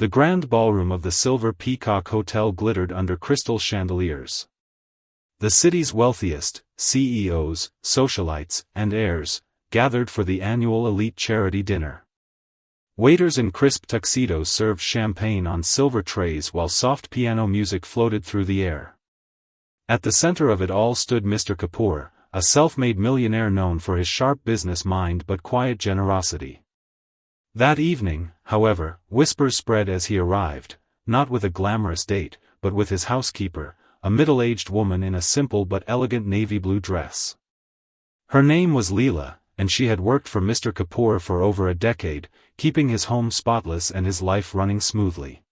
The grand ballroom of the Silver Peacock Hotel glittered under crystal chandeliers. The city's wealthiest, CEOs, socialites, and heirs, gathered for the annual elite charity dinner. Waiters in crisp tuxedos served champagne on silver trays while soft piano music floated through the air. At the center of it all stood Mr. Kapoor, a self-made millionaire known for his sharp business mind but quiet generosity. That evening, however, whispers spread as he arrived, not with a glamorous date, but with his housekeeper, a middle-aged woman in a simple but elegant navy blue dress. Her name was Leela, and she had worked for Mr. Kapoor for over a decade, keeping his home spotless and his life running smoothly.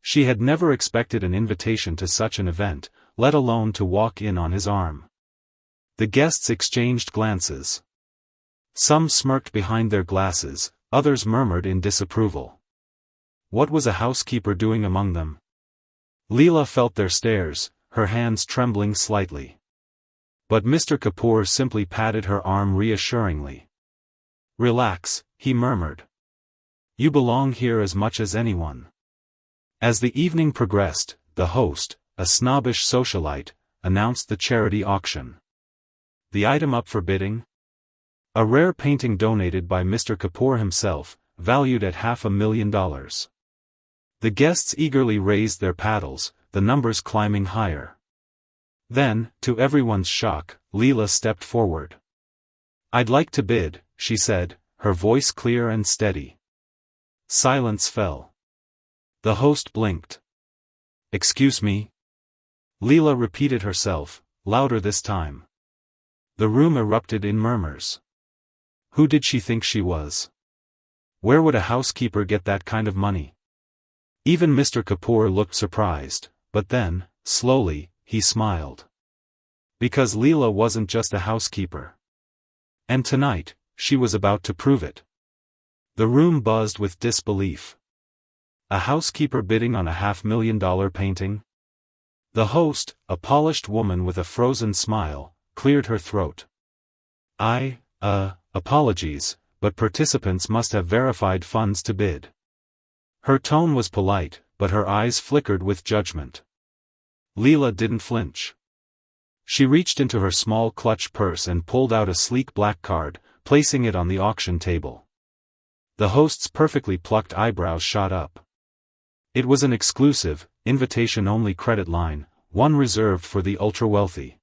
She had never expected an invitation to such an event, let alone to walk in on his arm. The guests exchanged glances. Some smirked behind their glasses, others murmured in disapproval. What was a housekeeper doing among them? Leela felt their stares, her hands trembling slightly. But Mr. Kapoor simply patted her arm reassuringly. "Relax," he murmured. "You belong here as much as anyone." As the evening progressed, the host, a snobbish socialite, announced the charity auction. The item up for bidding? A rare painting donated by Mr. Kapoor himself, valued at $500,000. The guests eagerly raised their paddles, the numbers climbing higher. Then, to everyone's shock, Leela stepped forward. "I'd like to bid," she said, her voice clear and steady. Silence fell. The host blinked. "Excuse me?" Leela repeated herself, louder this time. The room erupted in murmurs. Who did she think she was? Where would a housekeeper get that kind of money? Even Mr. Kapoor looked surprised, but then, slowly, he smiled. Because Leela wasn't just a housekeeper. And tonight, she was about to prove it. The room buzzed with disbelief. A housekeeper bidding on a $500,000 painting? The host, a polished woman with a frozen smile, cleared her throat. Apologies, but participants must have verified funds to bid." Her tone was polite, but her eyes flickered with judgment. Leela didn't flinch. She reached into her small clutch purse and pulled out a sleek black card, placing it on the auction table. The host's perfectly plucked eyebrows shot up. It was an exclusive, invitation-only credit line, one reserved for the ultra-wealthy.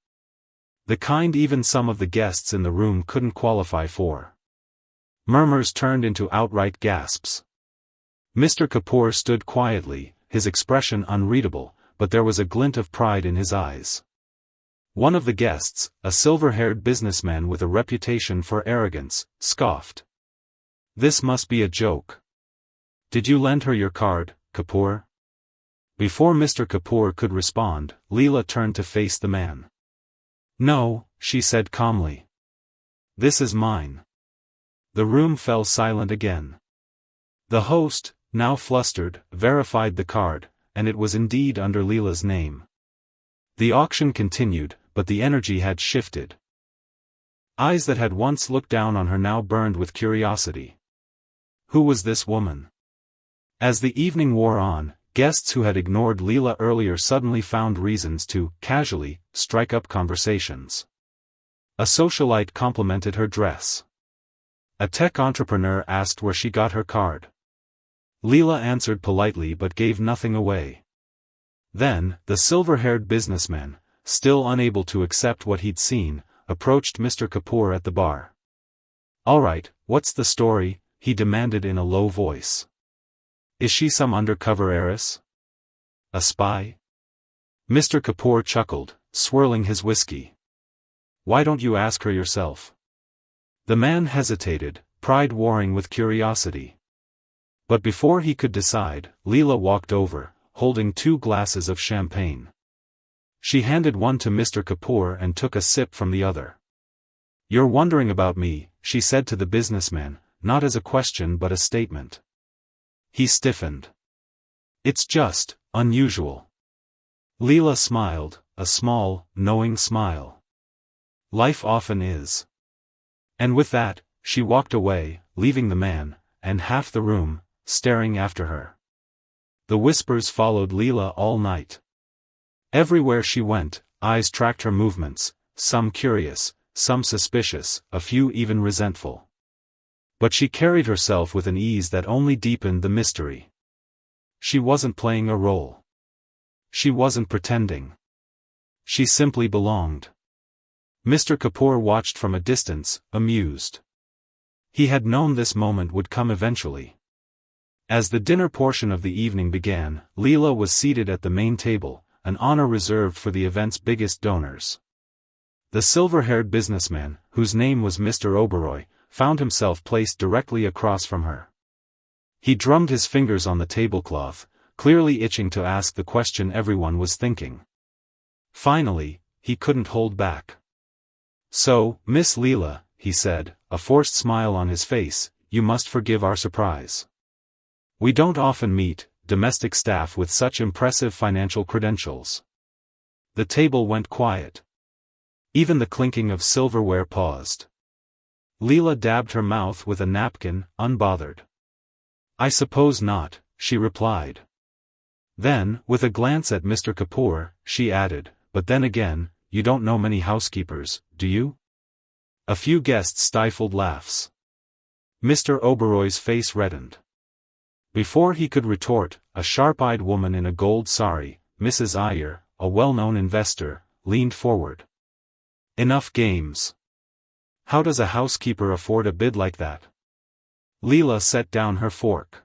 The kind even some of the guests in the room couldn't qualify for. Murmurs turned into outright gasps. Mr. Kapoor stood quietly, his expression unreadable, but there was a glint of pride in his eyes. One of the guests, a silver-haired businessman with a reputation for arrogance, scoffed. "This must be a joke. Did you lend her your card, Kapoor?" Before Mr. Kapoor could respond, Leela turned to face the man. "No," she said calmly. "This is mine." The room fell silent again. The host, now flustered, verified the card, and it was indeed under Leela's name. The auction continued, but the energy had shifted. Eyes that had once looked down on her now burned with curiosity. Who was this woman? As the evening wore on, guests who had ignored Leela earlier suddenly found reasons to, casually, strike up conversations. A socialite complimented her dress. A tech entrepreneur asked where she got her card. Leela answered politely but gave nothing away. Then, the silver-haired businessman, still unable to accept what he'd seen, approached Mr. Kapoor at the bar. "All right, what's the story?" he demanded in a low voice. "Is she some undercover heiress? A spy?" Mr. Kapoor chuckled, swirling his whiskey. "Why don't you ask her yourself?" The man hesitated, pride warring with curiosity. But before he could decide, Leela walked over, holding 2 glasses of champagne. She handed one to Mr. Kapoor and took a sip from the other. "You're wondering about me," she said to the businessman, not as a question but a statement. He stiffened. "It's just, unusual." Leela smiled, a small, knowing smile. Life often is. And with that, she walked away, leaving the man, and half the room, staring after her. The whispers followed Leela all night. Everywhere she went, eyes tracked her movements, some curious, some suspicious, a few even resentful. But she carried herself with an ease that only deepened the mystery. She wasn't playing a role. She wasn't pretending. She simply belonged. Mr. Kapoor watched from a distance, amused. He had known this moment would come eventually. As the dinner portion of the evening began, Leela was seated at the main table, an honor reserved for the event's biggest donors. The silver-haired businessman, whose name was Mr. Oberoi, found himself placed directly across from her. He drummed his fingers on the tablecloth, clearly itching to ask the question everyone was thinking. Finally, he couldn't hold back. "So, Miss Leela," he said, a forced smile on his face, "you must forgive our surprise. We don't often meet domestic staff with such impressive financial credentials." The table went quiet. Even the clinking of silverware paused. Leela dabbed her mouth with a napkin, unbothered. "I suppose not," she replied. Then, with a glance at Mr. Kapoor, she added, "But then again, you don't know many housekeepers, do you?" A few guests stifled laughs. Mr. Oberoi's face reddened. Before he could retort, a sharp-eyed woman in a gold sari, Mrs. Iyer, a well-known investor, leaned forward. "Enough games. How does a housekeeper afford a bid like that?" Leela set down her fork.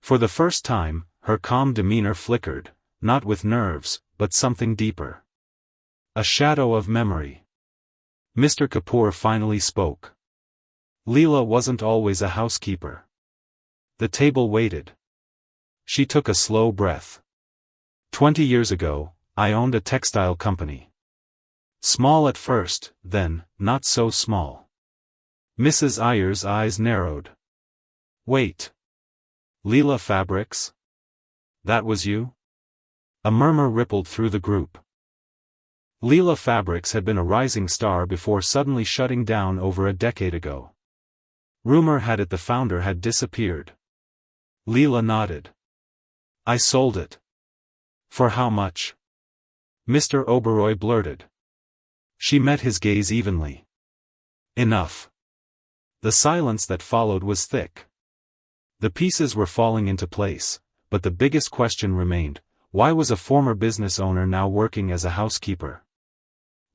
For the first time, her calm demeanor flickered, not with nerves, but something deeper. A shadow of memory. Mr. Kapoor finally spoke. "Leela wasn't always a housekeeper." The table waited. She took a slow breath. 20 years ago, I owned a textile company. Small at first, then, not so small." Mrs. Iyer's eyes narrowed. "Wait. Leela Fabrics? That was you?" A murmur rippled through the group. Leela Fabrics had been a rising star before suddenly shutting down over a decade ago. Rumor had it the founder had disappeared. Leela nodded. "I sold it." "For how much?" Mr. Oberoi blurted. She met his gaze evenly. "Enough." The silence that followed was thick. The pieces were falling into place, but the biggest question remained: why was a former business owner now working as a housekeeper?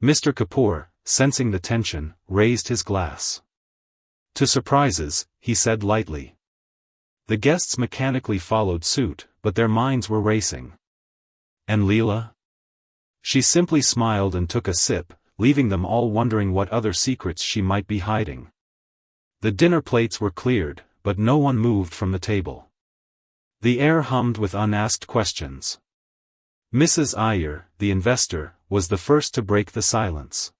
Mr. Kapoor, sensing the tension, raised his glass. "To surprises," he said lightly. The guests mechanically followed suit, but their minds were racing. "And Leela?" She simply smiled and took a sip, leaving them all wondering what other secrets she might be hiding. The dinner plates were cleared, but no one moved from the table. The air hummed with unasked questions. Mrs. Iyer, the investor, was the first to break the silence.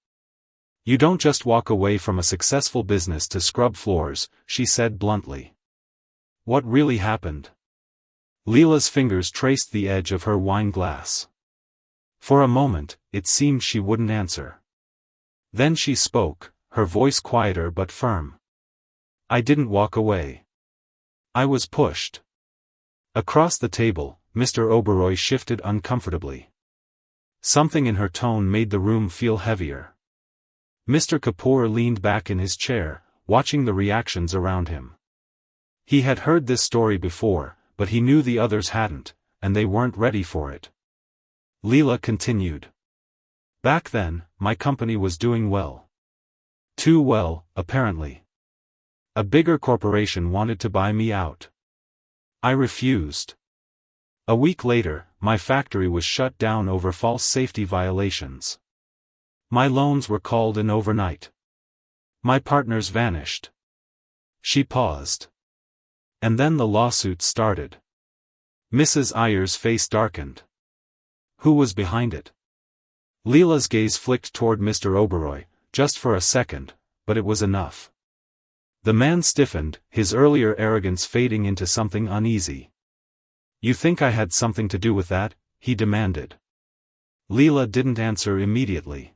"You don't just walk away from a successful business to scrub floors," she said bluntly. "What really happened?" Leela's fingers traced the edge of her wine glass. For a moment, it seemed she wouldn't answer. Then she spoke, her voice quieter but firm. "I didn't walk away. I was pushed." Across the table, Mr. Oberoi shifted uncomfortably. Something in her tone made the room feel heavier. Mr. Kapoor leaned back in his chair, watching the reactions around him. He had heard this story before, but he knew the others hadn't, and they weren't ready for it. Leela continued. "Back then, my company was doing well. Too well, apparently. A bigger corporation wanted to buy me out. I refused. A week later, my factory was shut down over false safety violations. My loans were called in overnight. My partners vanished." She paused. "And then the lawsuit started." Mrs. Iyer's face darkened. "Who was behind it?" Leela's gaze flicked toward Mr. Oberoi, just for a second, but it was enough. The man stiffened, his earlier arrogance fading into something uneasy. "You think I had something to do with that?" he demanded. Leela didn't answer immediately.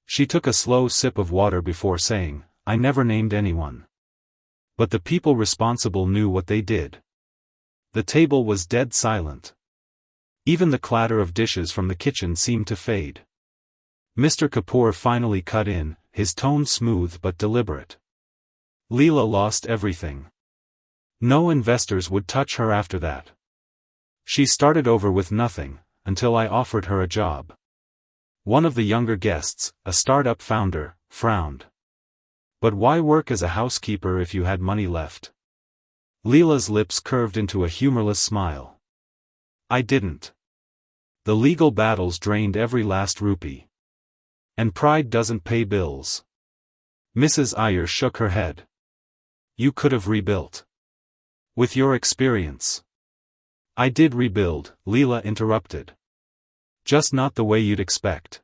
She took a slow sip of water before saying, "I never named anyone. But the people responsible knew what they did. The table was dead silent. Even the clatter of dishes from the kitchen seemed to fade. Mr. Kapoor finally cut in, his tone smooth but deliberate. Leela lost everything. No investors would touch her after that. She started over with nothing, until I offered her a job. One of the younger guests, a startup founder, frowned. But why work as a housekeeper if you had money left? Leela's lips curved into a humorless smile. I didn't. The legal battles drained every last rupee. And pride doesn't pay bills. Mrs. Iyer shook her head. You could have rebuilt. With your experience. I did rebuild, Leela interrupted. Just not the way you'd expect.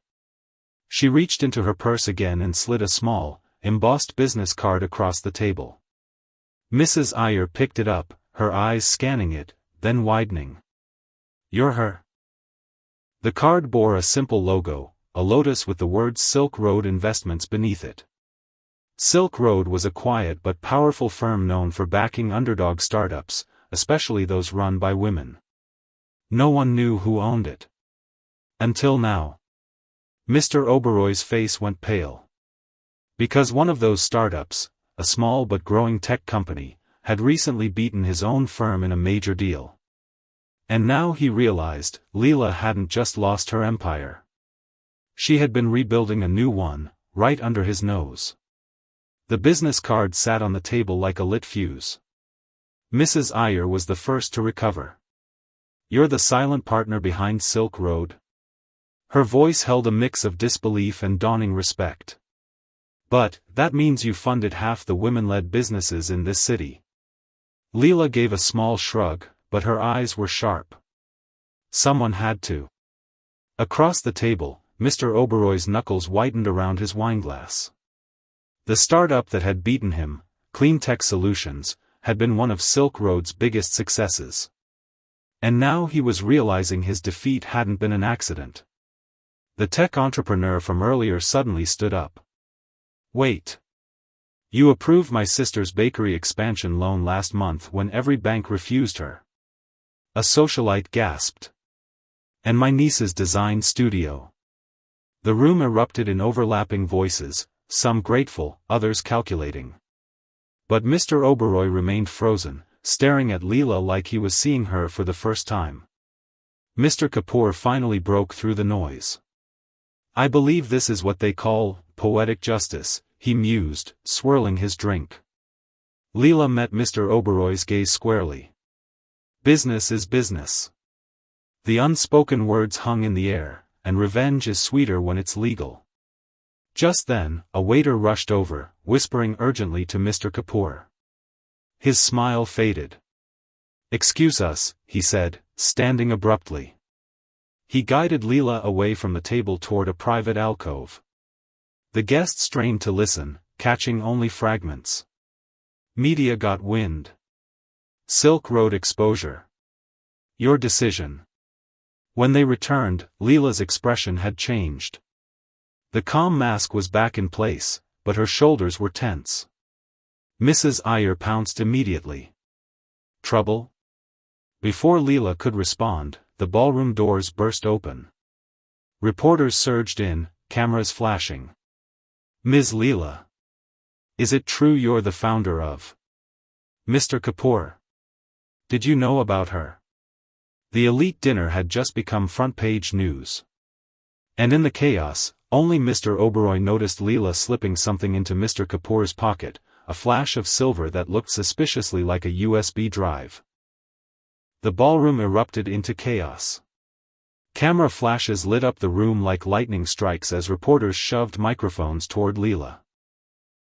She reached into her purse again and slid a small, embossed business card across the table. Mrs. Iyer picked it up, her eyes scanning it, then widening. You're her. The card bore a simple logo, a lotus with the words Silk Road Investments beneath it. Silk Road was a quiet but powerful firm known for backing underdog startups, especially those run by women. No one knew who owned it. Until now. Mr. Oberoy's face went pale. Because one of those startups, a small but growing tech company, had recently beaten his own firm in a major deal. And now he realized, Leela hadn't just lost her empire. She had been rebuilding a new one, right under his nose. The business card sat on the table like a lit fuse. Mrs. Iyer was the first to recover. You're the silent partner behind Silk Road? Her voice held a mix of disbelief and dawning respect. But, that means you funded half the women-led businesses in this city. Leela gave a small shrug, but her eyes were sharp. Someone had to. Across the table, Mr. Oberoy's knuckles whitened around his wineglass. The startup that had beaten him, Clean Tech Solutions, had been one of Silk Road's biggest successes. And now he was realizing his defeat hadn't been an accident. The tech entrepreneur from earlier suddenly stood up. Wait. You approved my sister's bakery expansion loan last month when every bank refused her. A socialite gasped. And my niece's design studio. The room erupted in overlapping voices, some grateful, others calculating. But Mr. Oberoy remained frozen, staring at Leela like he was seeing her for the first time. Mr. Kapoor finally broke through the noise. I believe this is what they call poetic justice, he mused, swirling his drink. Leela met Mr. Oberoy's gaze squarely. Business is business. The unspoken words hung in the air, and revenge is sweeter when it's legal. Just then, a waiter rushed over, whispering urgently to Mr. Kapoor. His smile faded. Excuse us, he said, standing abruptly. He guided Leela away from the table toward a private alcove. The guest strained to listen, catching only fragments. Media got wind. Silk Road exposure. Your decision. When they returned, Leela's expression had changed. The calm mask was back in place, but her shoulders were tense. Mrs. Iyer pounced immediately. Trouble? Before Leela could respond, the ballroom doors burst open. Reporters surged in, cameras flashing. Ms. Leela. Is it true you're the founder of Mr. Kapoor? Did you know about her? The elite dinner had just become front-page news. And in the chaos, only Mr. Oberoy noticed Leela slipping something into Mr. Kapoor's pocket, a flash of silver that looked suspiciously like a USB drive. The ballroom erupted into chaos. Camera flashes lit up the room like lightning strikes as reporters shoved microphones toward Leela.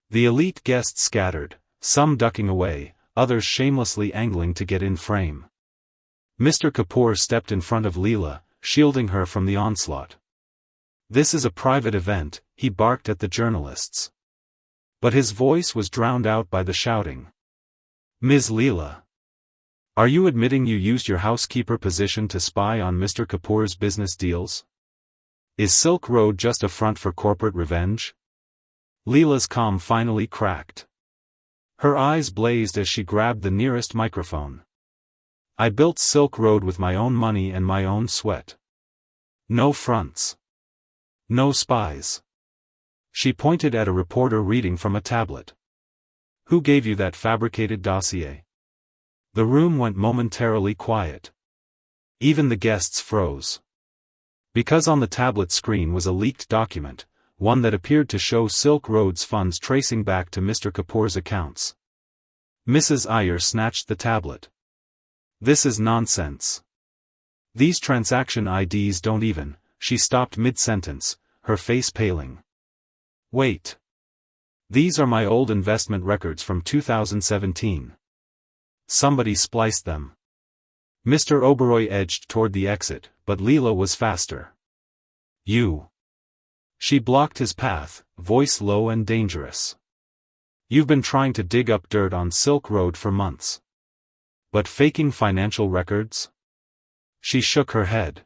The elite guests scattered, some ducking away, others shamelessly angling to get in frame. Mr. Kapoor stepped in front of Leela, shielding her from the onslaught. This is a private event, he barked at the journalists. But his voice was drowned out by the shouting. Ms. Leela. Are you admitting you used your housekeeper position to spy on Mr. Kapoor's business deals? Is Silk Road just a front for corporate revenge? Leela's calm finally cracked. Her eyes blazed as she grabbed the nearest microphone. I built Silk Road with my own money and my own sweat. No fronts. No spies. She pointed at a reporter reading from a tablet. Who gave you that fabricated dossier? The room went momentarily quiet. Even the guests froze. Because on the tablet screen was a leaked document, one that appeared to show Silk Road's funds tracing back to Mr. Kapoor's accounts. Mrs. Iyer snatched the tablet. This is nonsense. These transaction IDs don't even. She stopped mid-sentence, her face paling. Wait. These are my old investment records from 2017. Somebody spliced them. Mr. Oberoi edged toward the exit, but Leela was faster. You. She blocked his path, voice low and dangerous. You've been trying to dig up dirt on Silk Road for months. But faking financial records? She shook her head.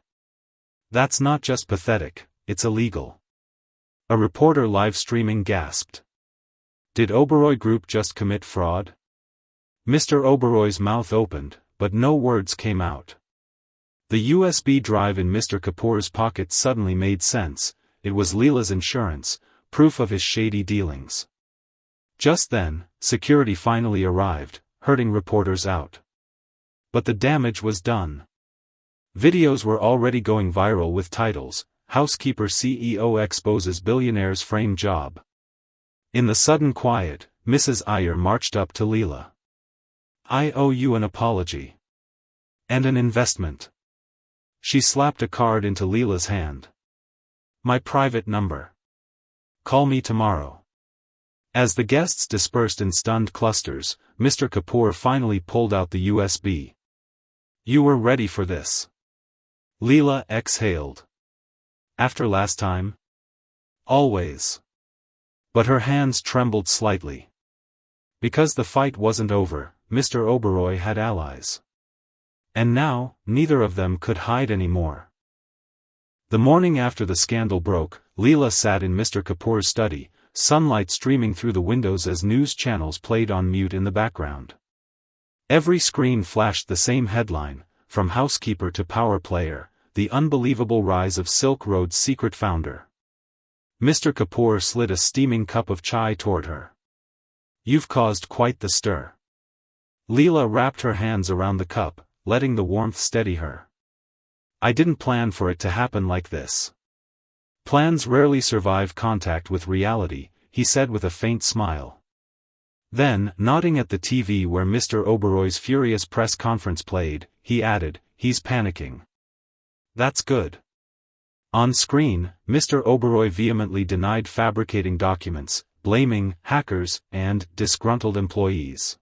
That's not just pathetic, it's illegal. A reporter live streaming gasped. Did Oberoi Group just commit fraud? Mr. Oberoi's mouth opened, but no words came out. The USB drive in Mr. Kapoor's pocket suddenly made sense. It was Leela's insurance, proof of his shady dealings. Just then, security finally arrived, herding reporters out. But the damage was done. Videos were already going viral with titles, Housekeeper CEO exposes billionaire's frame job. In the sudden quiet, Mrs. Iyer marched up to Leela. I owe you an apology. And an investment. She slapped a card into Leela's hand. My private number. Call me tomorrow. As the guests dispersed in stunned clusters, Mr. Kapoor finally pulled out the USB. You were ready for this. Leela exhaled. After last time? Always. But her hands trembled slightly. Because the fight wasn't over, Mr. Oberoi had allies. And now, neither of them could hide anymore. The morning after the scandal broke, Leela sat in Mr. Kapoor's study, sunlight streaming through the windows as news channels played on mute in the background. Every screen flashed the same headline, from Housekeeper to Power Player, the unbelievable rise of Silk Road's secret founder. Mr. Kapoor slid a steaming cup of chai toward her. You've caused quite the stir. Leela wrapped her hands around the cup, letting the warmth steady her. I didn't plan for it to happen like this. Plans rarely survive contact with reality, he said with a faint smile. Then, nodding at the TV where Mr. Oberoi's furious press conference played, he added, he's panicking. That's good. On screen, Mr. Oberoi vehemently denied fabricating documents, blaming hackers and disgruntled employees.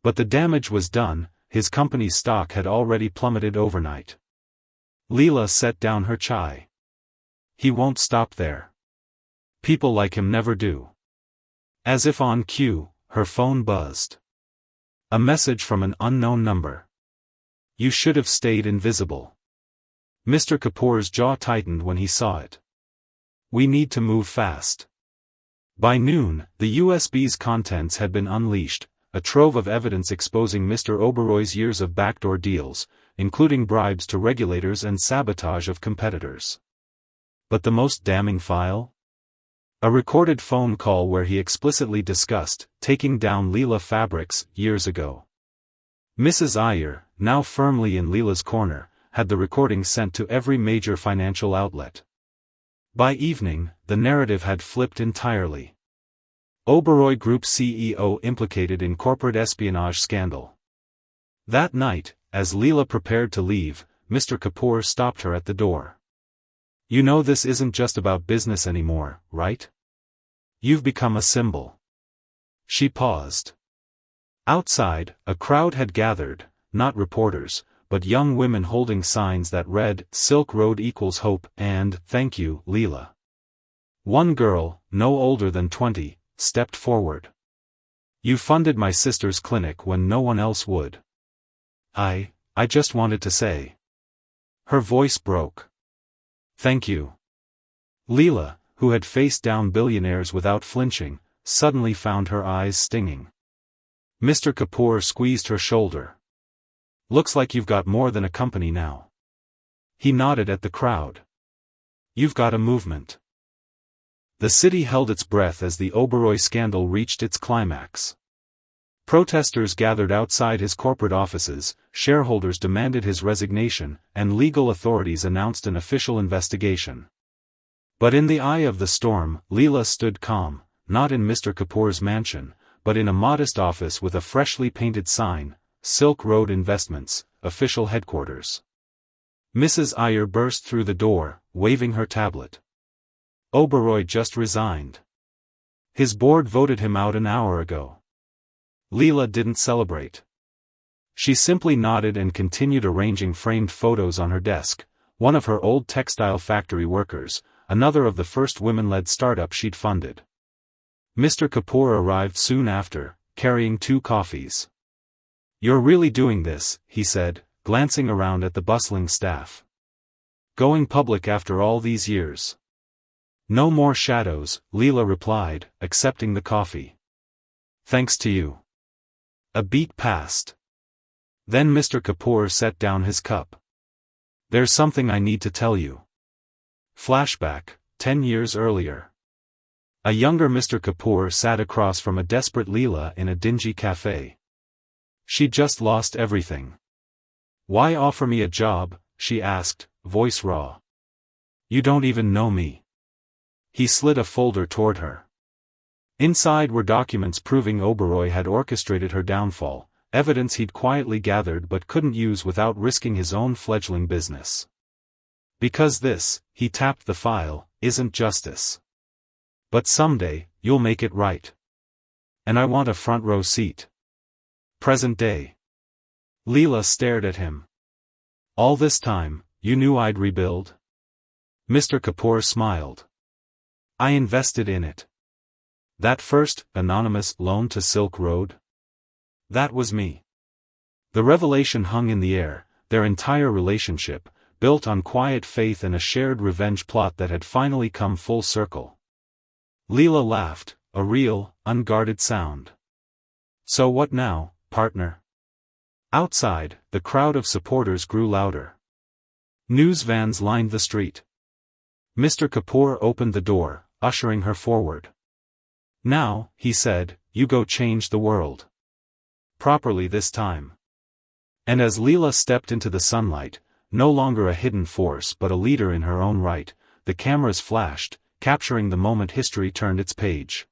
But the damage was done, his company's stock had already plummeted overnight. Leela set down her chai. He won't stop there. People like him never do. As if on cue, her phone buzzed. A message from an unknown number. You should have stayed invisible. Mr. Kapoor's jaw tightened when he saw it. We need to move fast. By noon, the USB's contents had been unleashed, a trove of evidence exposing Mr. Oberoi's years of backdoor deals, including bribes to regulators and sabotage of competitors. But the most damning file? A recorded phone call where he explicitly discussed taking down Leela Fabrics years ago. Mrs. Iyer, now firmly in Leela's corner, had the recording sent to every major financial outlet. By evening, the narrative had flipped entirely. Oberoi Group CEO implicated in corporate espionage scandal. That night, as Leela prepared to leave, Mr. Kapoor stopped her at the door. You know this isn't just about business anymore, right? You've become a symbol. She paused. Outside, a crowd had gathered, not reporters, but young women holding signs that read, Silk Road equals hope, and, thank you, Leela. One girl, no older than 20, stepped forward. You funded my sister's clinic when no one else would. I just wanted to say. Her voice broke. Thank you. Leela, who had faced down billionaires without flinching, suddenly found her eyes stinging. Mr. Kapoor squeezed her shoulder. Looks like you've got more than a company now. He nodded at the crowd. You've got a movement. The city held its breath as the Oberoi scandal reached its climax. Protesters gathered outside his corporate offices, shareholders demanded his resignation, and legal authorities announced an official investigation. But in the eye of the storm, Leela stood calm, not in Mr. Kapoor's mansion, but in a modest office with a freshly painted sign, Silk Road Investments, official headquarters. Mrs. Iyer burst through the door, waving her tablet. Oberoi just resigned. His board voted him out an hour ago. Leela didn't celebrate. She simply nodded and continued arranging framed photos on her desk, one of her old textile factory workers, another of the first women-led startup she'd funded. Mr. Kapoor arrived soon after, carrying 2 coffees. You're really doing this, he said, glancing around at the bustling staff. Going public after all these years. No more shadows, Leela replied, accepting the coffee. Thanks to you. A beat passed. Then Mr. Kapoor set down his cup. There's something I need to tell you. Flashback, 10 years earlier. A younger Mr. Kapoor sat across from a desperate Leela in a dingy cafe. She'd just lost everything. Why offer me a job, she asked, voice raw. You don't even know me. He slid a folder toward her. Inside were documents proving Oberoi had orchestrated her downfall, evidence he'd quietly gathered but couldn't use without risking his own fledgling business. Because this, he tapped the file, isn't justice. But someday, you'll make it right. And I want a front row seat. Present day. Leela stared at him. All this time, you knew I'd rebuild? Mr. Kapoor smiled. I invested in it. That first, anonymous loan to Silk Road? That was me. The revelation hung in the air, their entire relationship, built on quiet faith and a shared revenge plot that had finally come full circle. Leela laughed, a real, unguarded sound. So what now, partner? Outside, the crowd of supporters grew louder. News vans lined the street. Mr. Kapoor opened the door, ushering her forward. Now, he said, you go change the world. Properly this time. And as Leela stepped into the sunlight, no longer a hidden force but a leader in her own right, the cameras flashed, capturing the moment history turned its page.